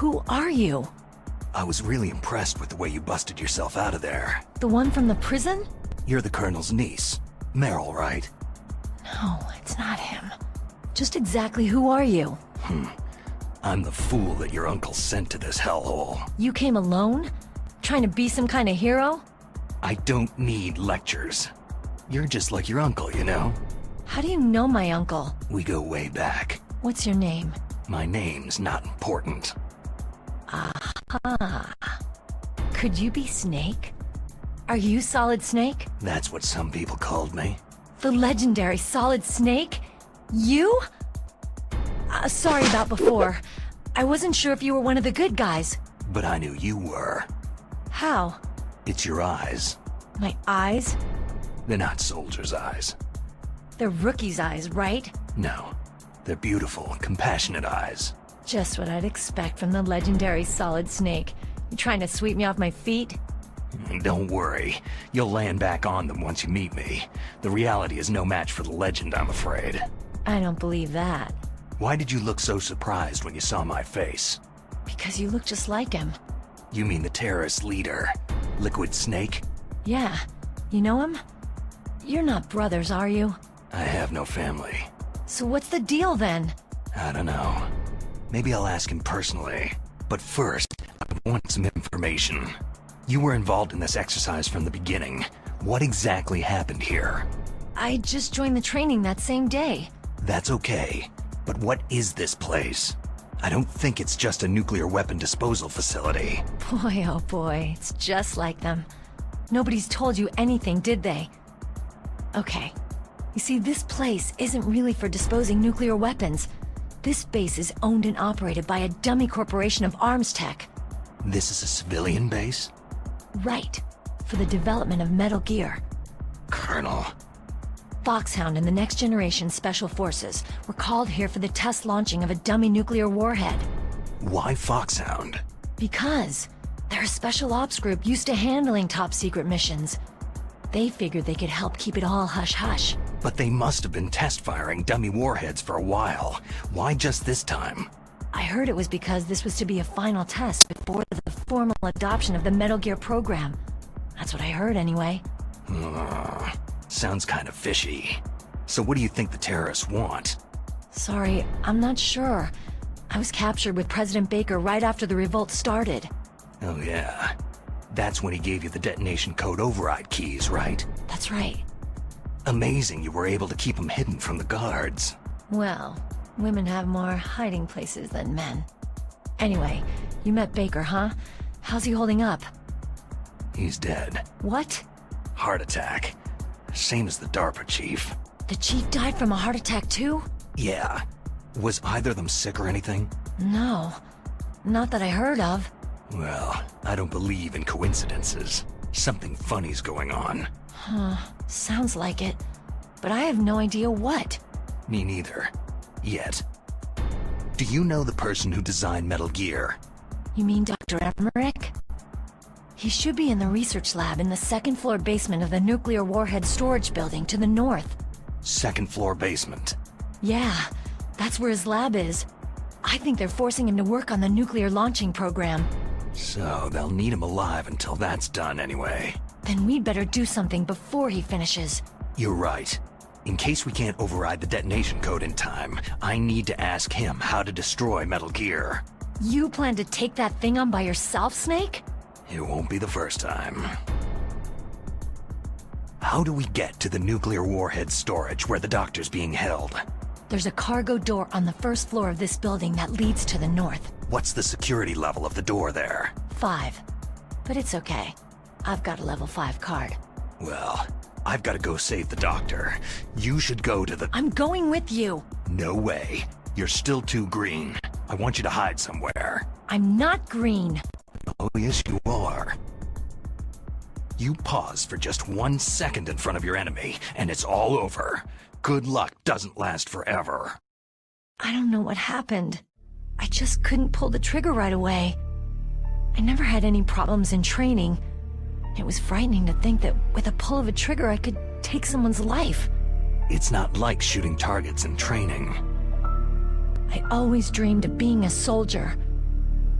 Who are you? I was really impressed with the way you busted yourself out of there. The one from the prison? You're the Colonel's niece. Meryl, right? No, it's not him. Just exactly who are you? I'm the fool that your uncle sent to this hellhole. You came alone? Trying to be some kind of hero? I don't need lectures. You're just like your uncle, you know? How do you know my uncle? We go way back. What's your name? My name's not important. Aha. Could you be Snake? Are you Solid Snake? That's what some people called me. The legendary Solid Snake? You? Sorry about before. I wasn't sure if you were one of the good guys. But I knew you were. How? It's your eyes. My eyes? They're not soldiers' eyes. They're rookie's eyes, right? No. They're beautiful, compassionate eyes. Just what I'd expect from the legendary Solid Snake. You trying to sweep me off my feet? Don't worry. You'll land back on them once you meet me. The reality is no match for the legend, I'm afraid. I don't believe that. Why did you look so surprised when you saw my face? Because you look just like him. You mean the terrorist leader, Liquid Snake? Yeah. You know him? You're not brothers, are you? I have no family. So what's the deal then? I don't know. Maybe I'll ask him personally. But first, I want some information. You were involved in this exercise from the beginning. What exactly happened here? I just joined the training that same day. That's okay. But what is this place? I don't think it's just a nuclear weapon disposal facility. Boy, oh boy, it's just like them. Nobody's told you anything, did they? Okay. You see, this place isn't really for disposing nuclear weapons. This base is owned and operated by a dummy corporation of arms tech. This is a civilian base? Right. For the development of Metal Gear. Colonel. Foxhound and the Next Generation Special Forces were called here for the test launching of a dummy nuclear warhead. Why Foxhound? Because they're a special ops group used to handling top-secret missions. They figured they could help keep it all hush-hush. But they must have been test-firing dummy warheads for a while. Why just this time? I heard it was because this was to be a final test before the formal adoption of the Metal Gear program. That's what I heard anyway. Sounds kind of fishy. So what do you think the terrorists want? Sorry, I'm not sure. I was captured with President Baker right after the revolt started. Oh yeah. That's when he gave you the detonation code override keys, right? That's right. Amazing you were able to keep them hidden from the guards. Well, women have more hiding places than men. Anyway, you met Baker, huh? How's he holding up? He's dead. What? Heart attack. Same as the DARPA chief. The chief died from a heart attack too? Yeah. Was either of them sick or anything? No. Not that I heard of. Well, I don't believe in coincidences. Something funny's going on. Huh. Sounds like it. But I have no idea what. Me neither. Yet. Do you know the person who designed Metal Gear? You mean Dr. Emmerich? He should be in the research lab in the second-floor basement of the nuclear warhead storage building to the north. Second floor basement. Yeah, that's where his lab is. I think they're forcing him to work on the nuclear launching program. So they'll need him alive until that's done anyway. Then we'd better do something before he finishes. You're right. In case we can't override the detonation code in time, I need to ask him how to destroy Metal Gear. You plan to take that thing on by yourself, Snake? It won't be the first time. How do we get to the nuclear warhead storage where the doctor's being held? There's a cargo door on the first floor of this building that leads to the north. What's the security level of the door there? 5. But it's okay. I've got a level 5 card. Well, I've got to go save the doctor. You should go to the... I'm going with you! No way. You're still too green. I want you to hide somewhere. I'm not green. Oh, yes, you are. You pause for just 1 second in front of your enemy, and it's all over. Good luck doesn't last forever. I don't know what happened. I just couldn't pull the trigger right away. I never had any problems in training. It was frightening to think that with a pull of a trigger I could take someone's life. It's not like shooting targets in training. I always dreamed of being a soldier.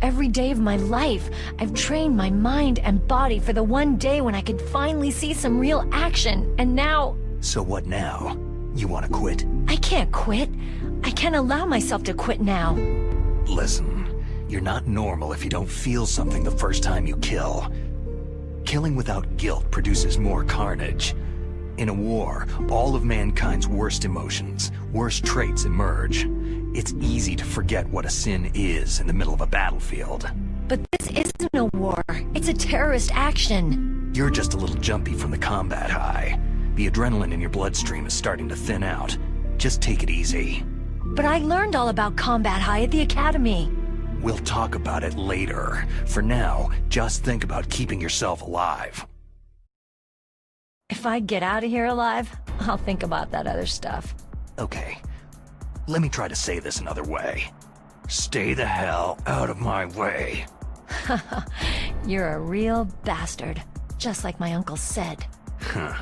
Every day of my life, I've trained my mind and body for the one day when I could finally see some real action, and now... So what now? You want to quit? I can't quit. I can't allow myself to quit now. Listen, you're not normal if you don't feel something the first time you kill. Killing without guilt produces more carnage. In a war, all of mankind's worst emotions, worst traits emerge. It's easy to forget what a sin is in the middle of a battlefield. But this isn't a war. It's a terrorist action. You're just a little jumpy from the combat high. The adrenaline in your bloodstream is starting to thin out. Just take it easy. But I learned all about combat high at the academy. We'll talk about it later. For now, just think about keeping yourself alive. If I get out of here alive, I'll think about that other stuff. Okay. Let me try to say this another way. Stay the hell out of my way. You're a real bastard, just like my uncle said. Huh.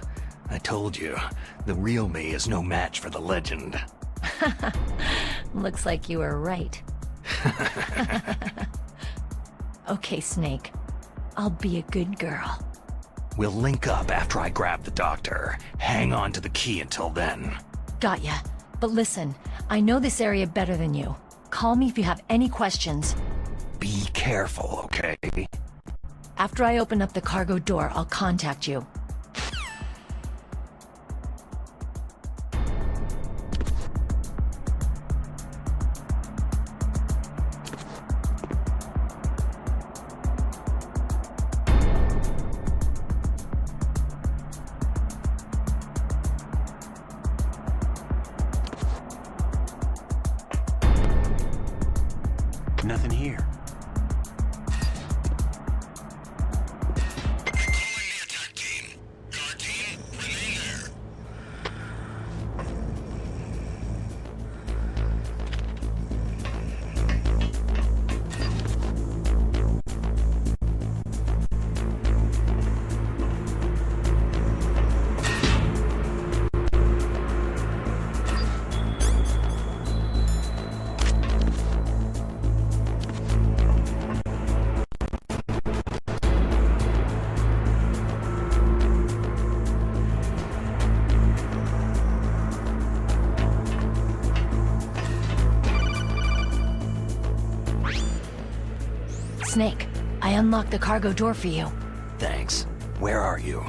I told you, the real me is no match for the legend. Looks like you were right. Okay, Snake. I'll be a good girl. We'll link up after I grab the doctor. Hang on to the key until then. Got ya. But listen, I know this area better than you. Call me if you have any questions. Be careful, okay? After I open up the cargo door, I'll contact you. Nothing here. Snake, I unlocked the cargo door for you. Thanks. Where are you?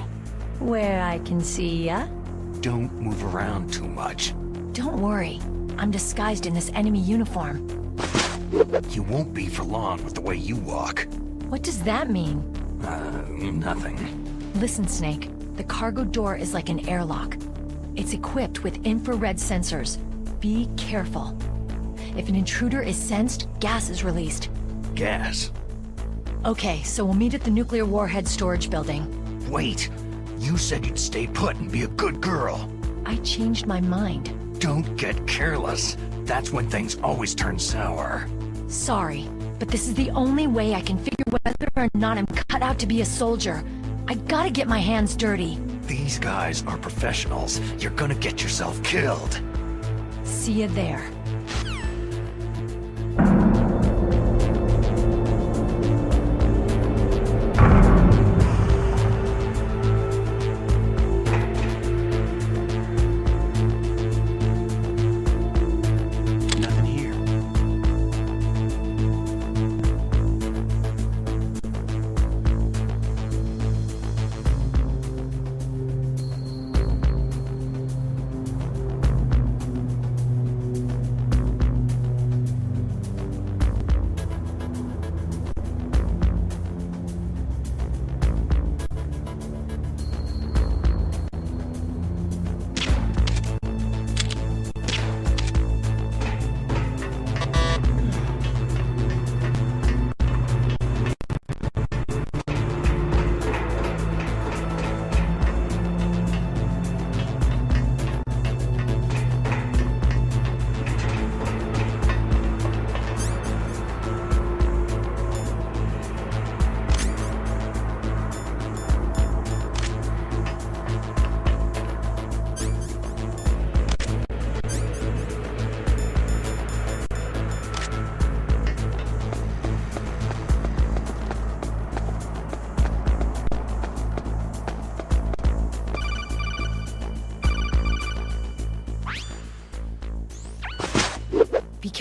Where I can see ya? Don't move around too much. Don't worry. I'm disguised in this enemy uniform. You won't be for long with the way you walk. What does that mean? Nothing. Listen, Snake. The cargo door is like an airlock. It's equipped with infrared sensors. Be careful. If an intruder is sensed, gas is released. Gas? Okay, so we'll meet at the nuclear warhead storage building. Wait! You said you'd stay put and be a good girl. I changed my mind. Don't get careless. That's when things always turn sour. Sorry, but this is the only way I can figure whether or not I'm cut out to be a soldier. I gotta get my hands dirty. These guys are professionals. You're gonna get yourself killed. See you there. Nothing here.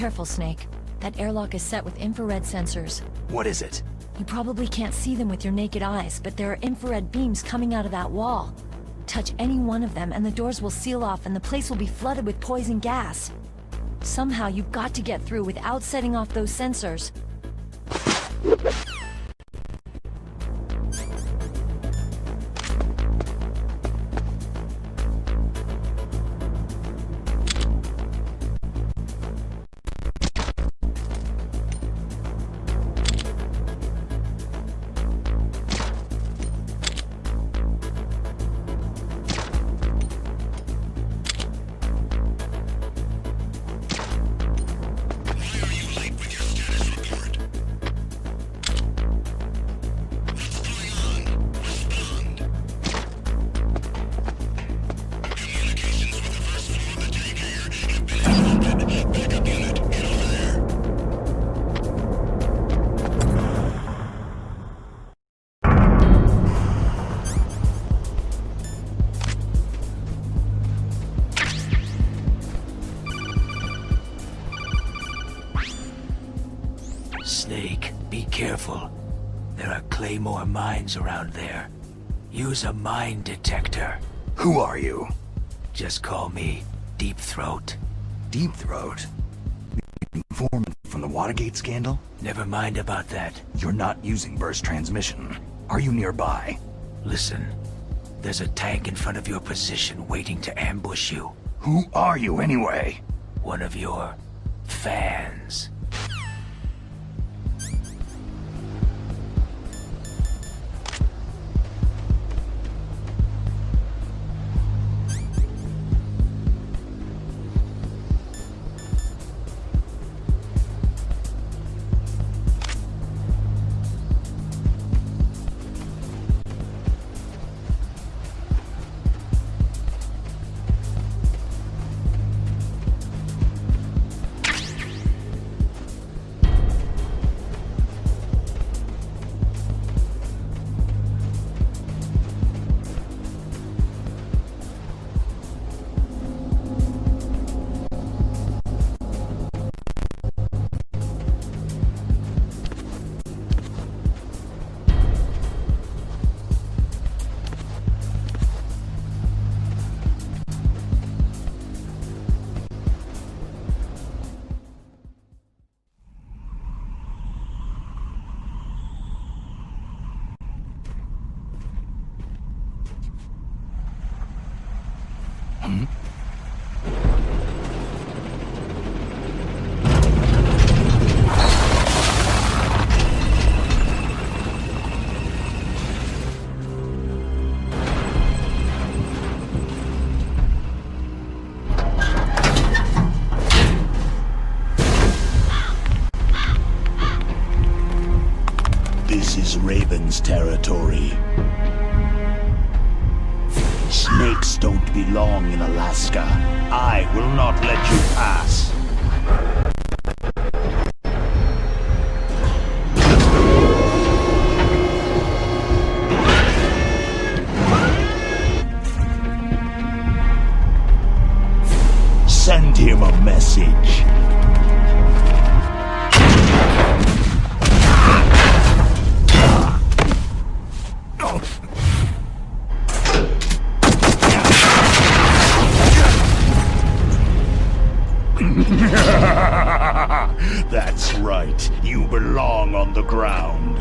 careful, Snake. That airlock is set with infrared sensors. What is it? You probably can't see them with your naked eyes, but there are infrared beams coming out of that wall. Touch any one of them and the doors will seal off and the place will be flooded with poison gas. Somehow you've got to get through without setting off those sensors. Snake, be careful. There are Claymore mines around there. Use a mine detector. Who are you? Just call me Deep Throat. Deep Throat? The informant from the Watergate scandal? Never mind about that. You're not using burst transmission. Are you nearby? Listen, there's a tank in front of your position waiting to ambush you. Who are you anyway? One of your fans. This is Raven's territory. Snakes don't belong in Alaska. I will not let you pass. Send him a message. That's right. You belong on the ground.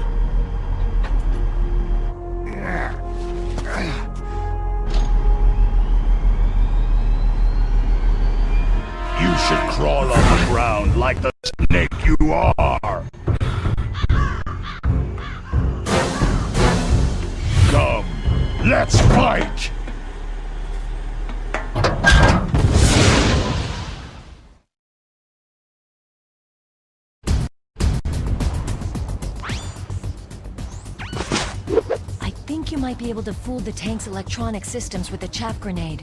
You should crawl on the ground like the snake you are. Come, let's fight! I think you might be able to fool the tank's electronic systems with a chaff grenade.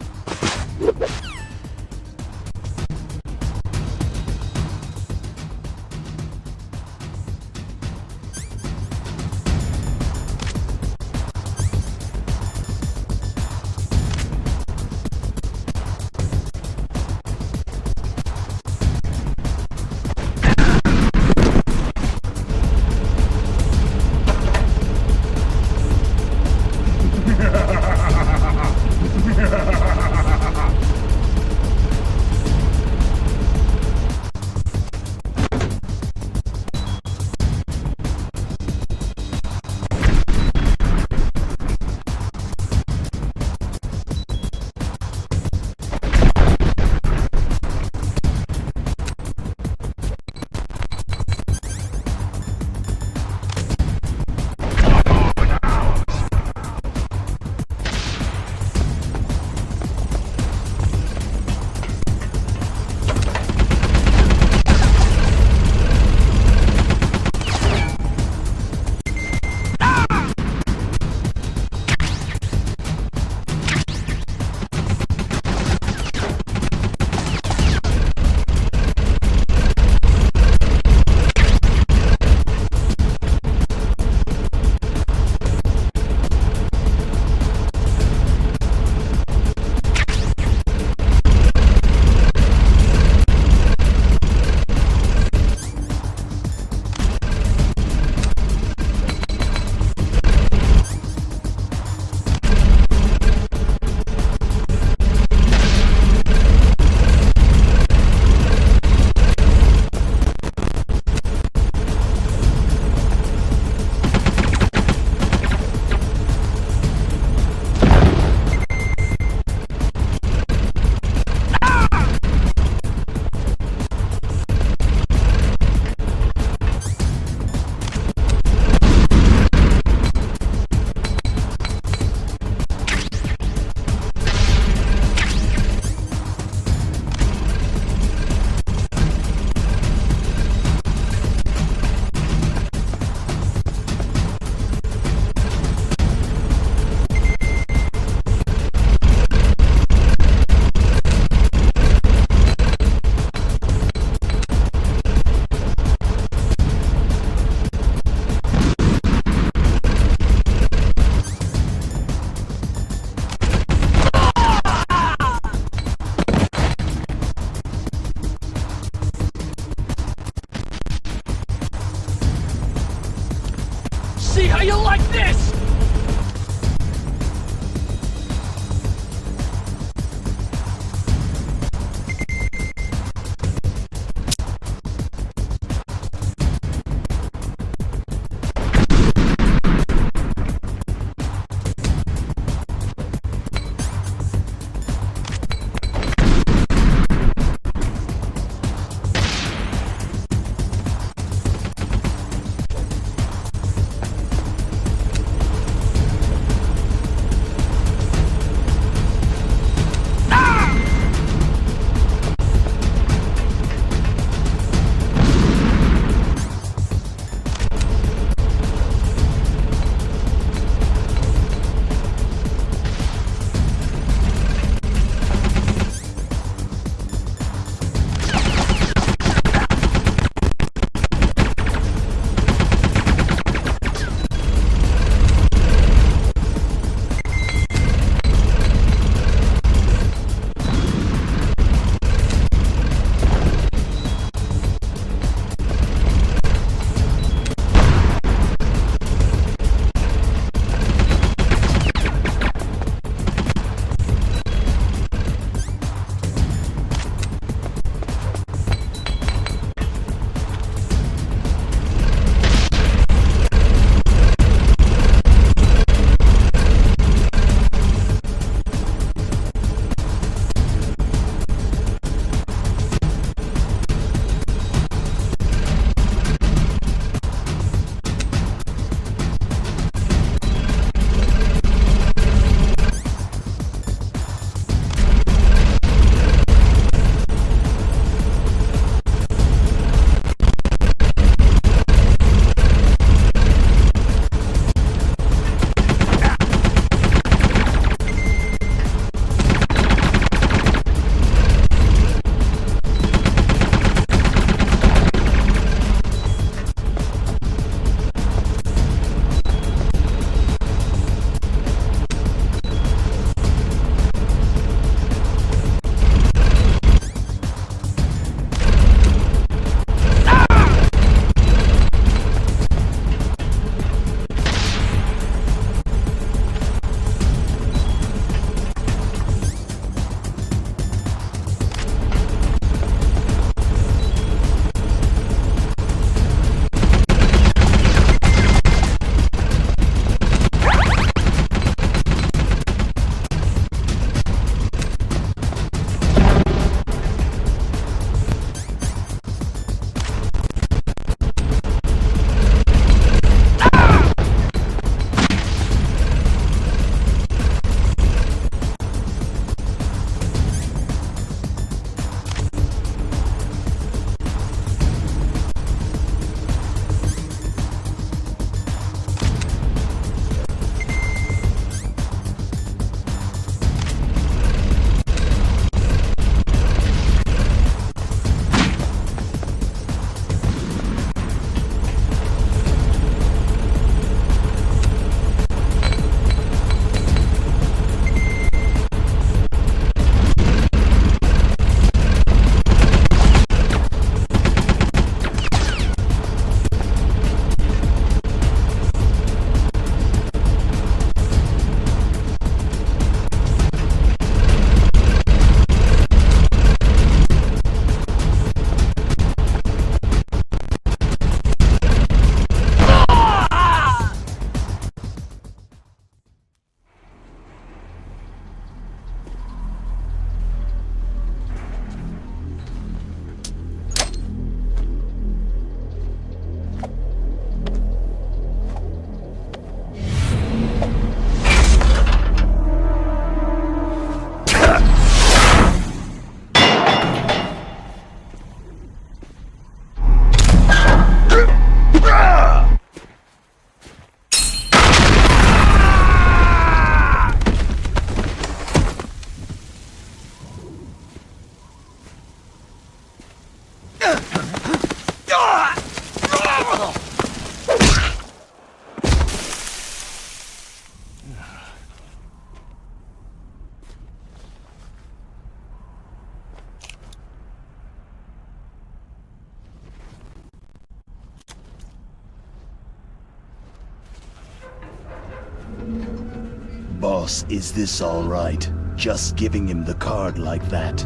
Boss, is this all right? Just giving him the card like that?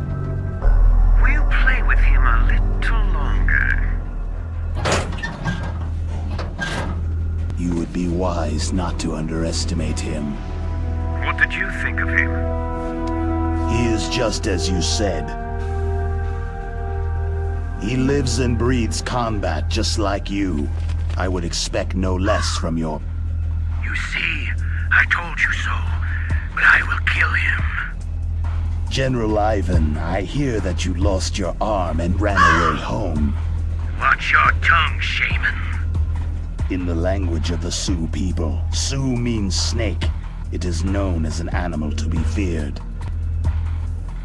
We'll play with him a little longer. You would be wise not to underestimate him. What did you think of him? He is just as you said. He lives and breathes combat just like you. I would expect no less from your... You see, I told you so, but I will kill him. General Ivan, I hear that you lost your arm and ran away home. Watch your tongue, shaman. In the language of the Sioux people, Sioux means snake. It is known as an animal to be feared.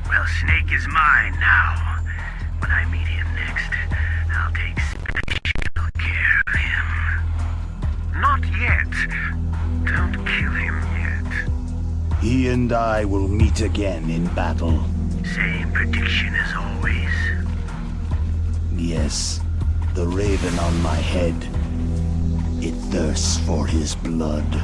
Well, Snake is mine now. When I meet him next, I'll take special care of him. Not yet. Don't kill him yet. He and I will meet again in battle. Same prediction as always. Yes, the raven on my head. It thirsts for his blood.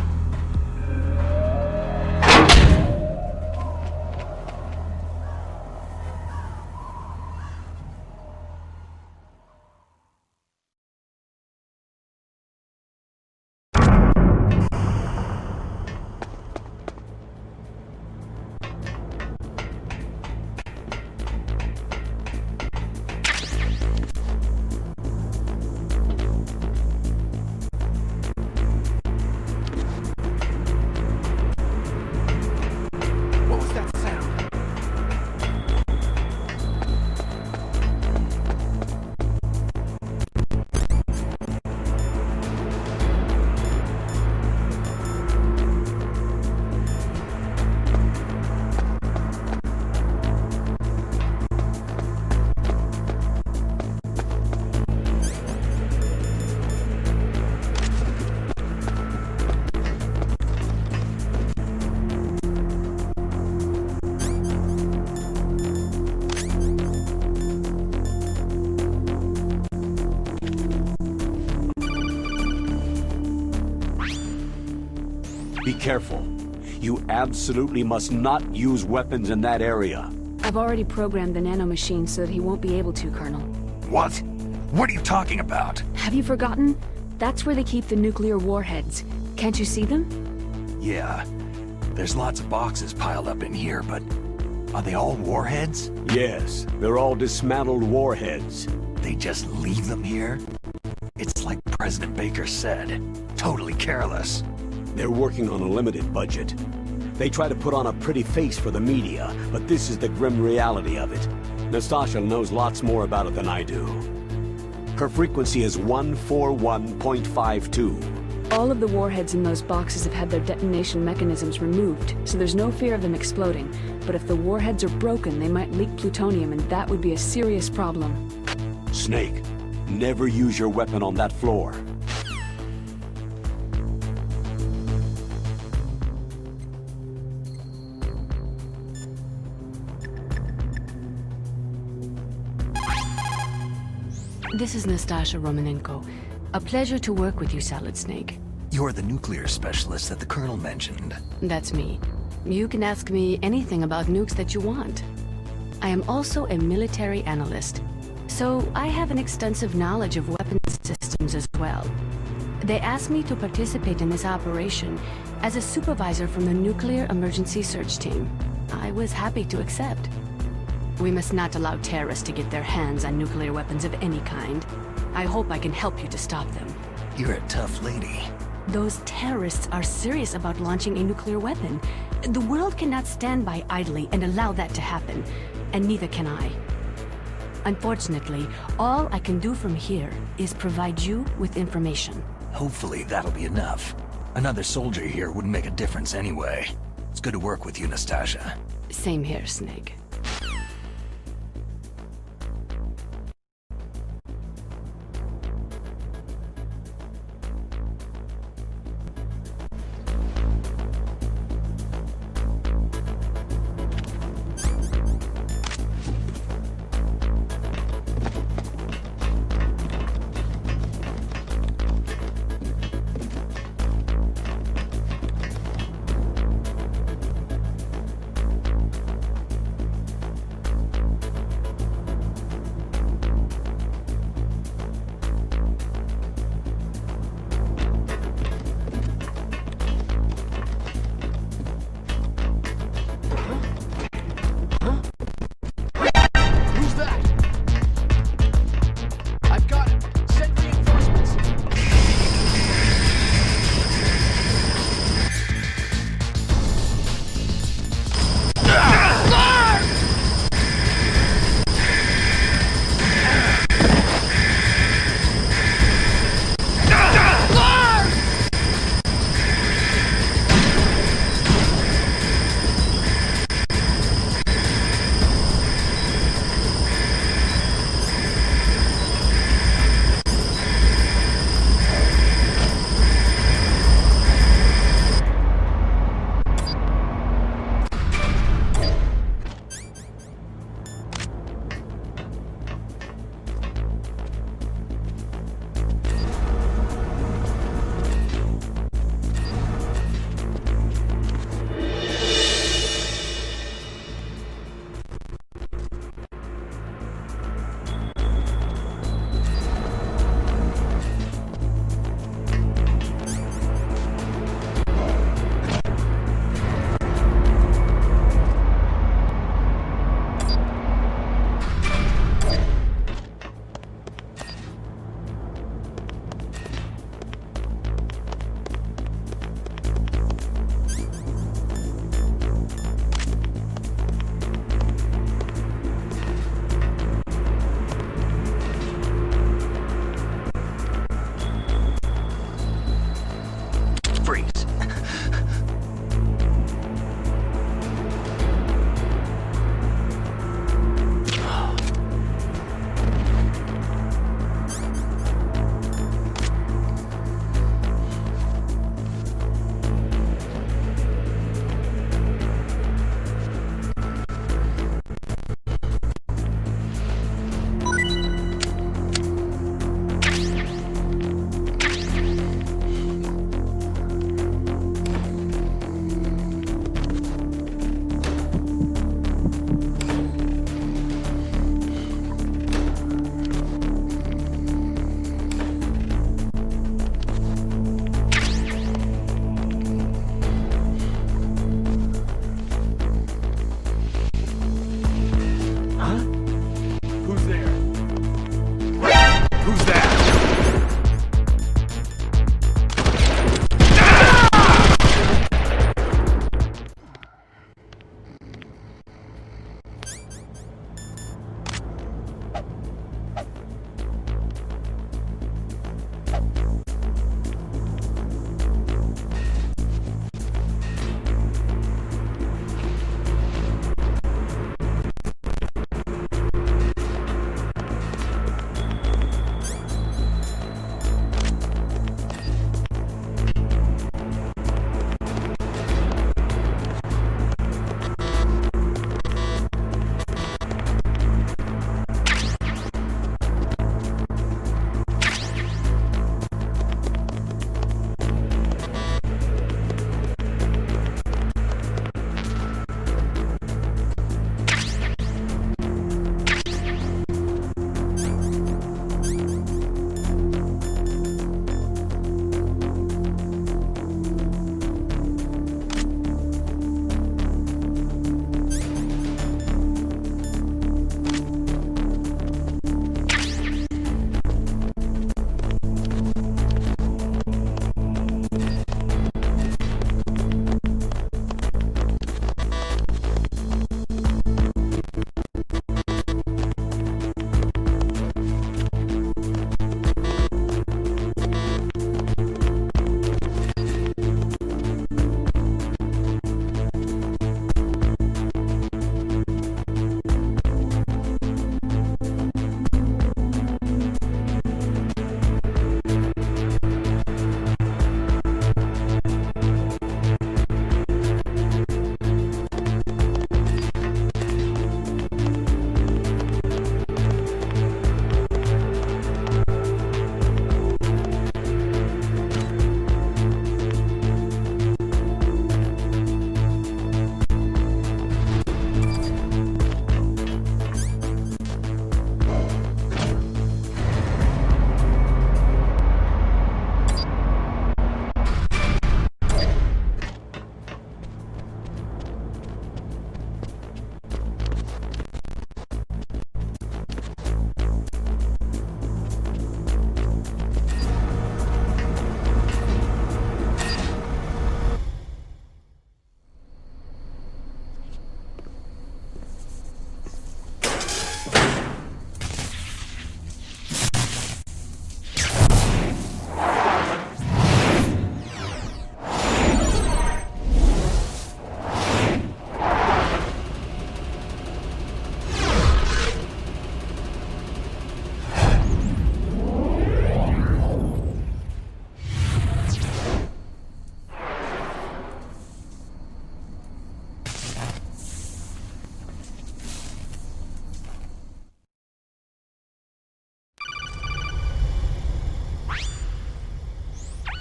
Be careful. You absolutely must not use weapons in that area. I've already programmed the nanomachine so that he won't be able to, Colonel. What? What are you talking about? Have you forgotten? That's where they keep the nuclear warheads. Can't you see them? Yeah. There's lots of boxes piled up in here, but are they all warheads? Yes, they're all dismantled warheads. They just leave them here? It's like President Baker said. Totally careless. They're working on a limited budget. They try to put on a pretty face for the media, but this is the grim reality of it. Nastasha knows lots more about it than I do. Her frequency is 141.52. All of the warheads in those boxes have had their detonation mechanisms removed, so there's no fear of them exploding. But if the warheads are broken, they might leak plutonium, and that would be a serious problem. Snake, never use your weapon on that floor. This is Nastasha Romanenko. A pleasure to work with you, Salad Snake. You're the nuclear specialist that the Colonel mentioned. That's me. You can ask me anything about nukes that you want. I am also a military analyst, so I have an extensive knowledge of weapons systems as well. They asked me to participate in this operation as a supervisor from the Nuclear Emergency Search Team. I was happy to accept. We must not allow terrorists to get their hands on nuclear weapons of any kind. I hope I can help you to stop them. You're a tough lady. Those terrorists are serious about launching a nuclear weapon. The world cannot stand by idly and allow that to happen, and neither can I. Unfortunately, all I can do from here is provide you with information. Hopefully that'll be enough. Another soldier here wouldn't make a difference anyway. It's good to work with you, Nastasha. Same here, Snake.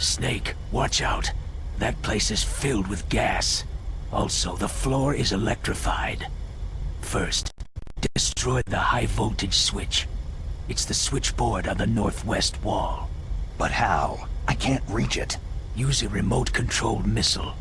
Snake, watch out. That place is filled with gas. Also, the floor is electrified. First, destroy the high-voltage switch. It's the switchboard on the northwest wall. But how? I can't reach it. Use a remote-controlled missile.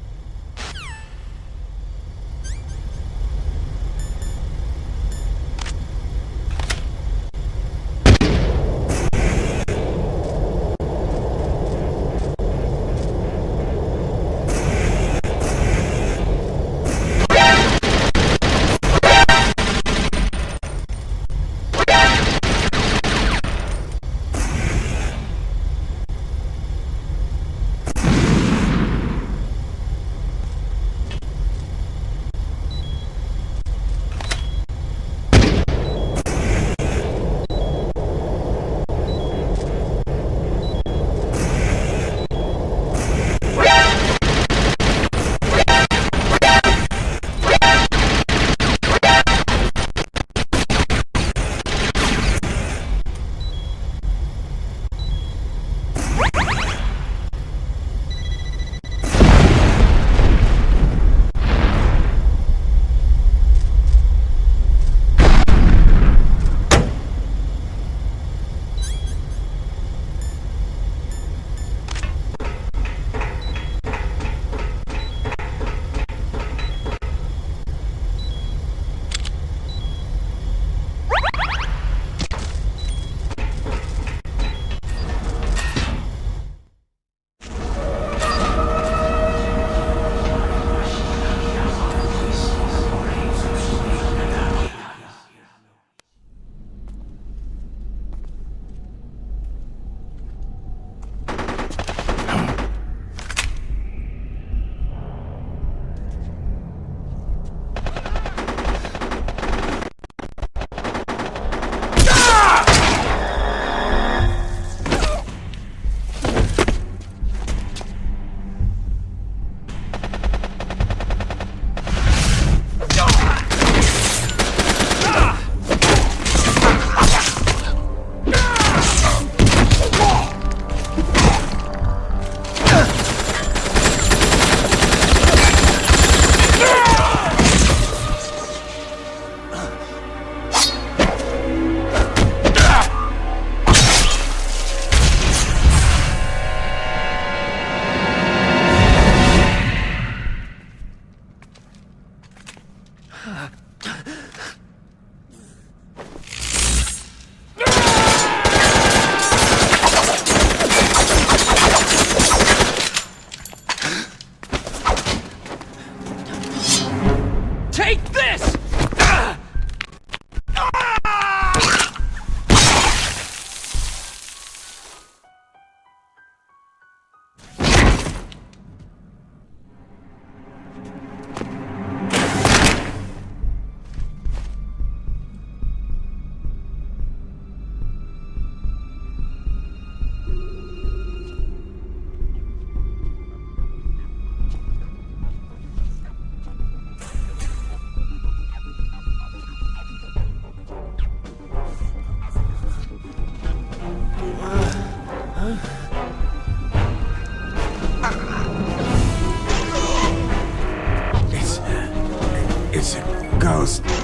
It's a ghost.